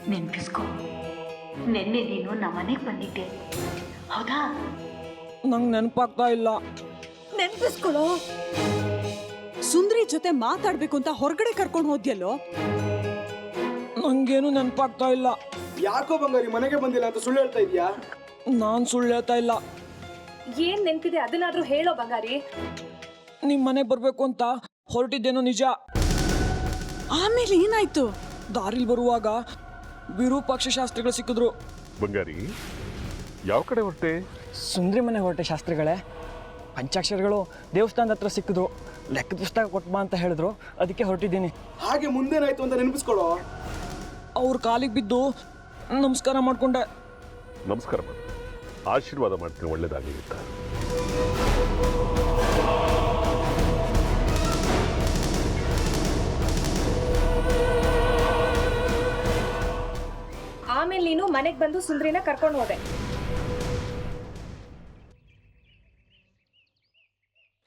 ನೆನ್ಪಿಸ್ಕೊ, ನಿನ್ನೆ ನೀನು ನಮ್ಮನೆಗೆ ಬಂದಿದ್ದೆ, ಹೌದಾ? ನಂಗೆ ನೆನಪಾಗ್ತಾ ಇಲ್ಲ. ನೆನ್ಪಿಸ್ಕೊಳ್ಳೋ. ಸುಂದ್ರಿ ಜೊತೆ ಮಾತಾಡ್ಬೇಕು ಅಂತ ಹೊರಗಡೆ ಕರ್ಕೊಂಡು ಹೋದ್ಯಲ್ಲೋ. ನಂಗೇನು ನೆನಪಾಗ್ತಾ ಇಲ್ಲ. ಯಾಕೋ ಬಂಗಾರಿ ಮನೆಗೆ ಬಂದಿಲ್ಲ ಅಂತ ಸುಳ್ಳು ಹೇಳ್ತಾ ಇದೀಯಾ? ನಾನು ಸುಳ್ಳು ಹೇಳ್ತಾ ಇಲ್ಲ. ಏನ್ ನೆನ್ಪಿದೆ ಅದನ್ನಾದ್ರೂ ಹೇಳೋ ಬಂಗಾರಿ. ನಿಮ್ಮ ಮನೆಗೆ ಬರಬೇಕು ಅಂತ ಹೊರಟಿದ್ದೇನೋ ನಿಜ. ಆಮೇಲೆ ಏನಾಯ್ತು? ದಾರಿಲಿ ಬರುವಾಗ ವಿರೂಪಾಕ್ಷ ಶಾಸ್ತ್ರಿಗಳು ಸಿಕ್ಕಿದ್ರು. ಬಂಗಾರಿ, ಯಾವ ಕಡೆ ಹೊರಟೆ? ಸುಂದ್ರಿ ಮನೆ ಹೊರಟೆ ಶಾಸ್ತ್ರಿಗಳೇ. ಪಂಚಾಕ್ಷರಗಳು ದೇವಸ್ಥಾನದ ಹತ್ರ ಸಿಕ್ಕಿದ್ರು. ಲೆಕ್ಕದ ಪುಸ್ತಕ ಕೊಟ್ಬಾ ಅಂತ ಹೇಳಿದ್ರು, ಅದಕ್ಕೆ ಹೊರಟಿದ್ದೀನಿ. ಹಾಗೆ ಮುಂದೇನಾಯ್ತು ಅಂತ ನೆನಪಿಸ್ಕೊಳ್ಳೋ. ಅವ್ರ ಕಾಲಿಗೆ ಬಿದ್ದು ನಮಸ್ಕಾರ ಮಾಡ್ಕೊಂಡೆ. ನಮಸ್ಕಾರ ಮಾಡಿ, ಆಶೀರ್ವಾದ ಮಾಡ್ತೀನಿ, ಒಳ್ಳೇದಾಗಲಿ ಅಂತ. ಆಮೇಲೆ ನೀನು ಮನೆಗ್ ಬಂದು ಸುಂದ್ರಿನ ಕರ್ಕೊಂಡು ಹೋದೆ.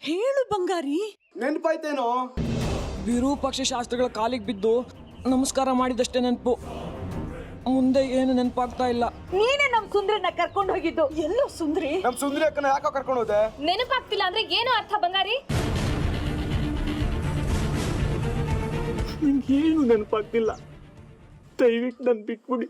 ಹೇಳು ಬಂಗಾರಿ. ನೆನಪಾಯ್ತೇನೋ? ವಿರೂಪಾಕ್ಷ ಶಾಸ್ತ್ರಿಗಳ ಕಾಲಿಗೆ ಬಿದ್ದು ನಮಸ್ಕಾರ ಮಾಡಿದಷ್ಟೇ ನೆನಪು. ಮುಂದೆ ಏನು ನೆನಪಾಗ್ತಾ ಇಲ್ಲ. ನೀನೇ ನಮ್ ಸುಂದ್ರಿನ ಕರ್ಕೊಂಡು ಹೋಗಿದ್ದು. ಎಲ್ಲೋ ಸುಂದ್ರಿ? ನಮ್ ಸುಂದರಿ ಅಕ್ಕನ ಯಾಕೋ ಕರ್ಕೊಂಡು ಹೋದೆ? ನೆನಪಾಗ್ತಿಲ್ಲ ಅಂದ್ರೆ ಏನು ಅರ್ಥ ಬಂಗಾರಿ? ನಂಗೇನು ನೆನಪಾಗ್ತಿಲ್ಲ. ದಯವಿಟ್ಟು ನನ್ ಬಿಟ್ಬಿಡಿ.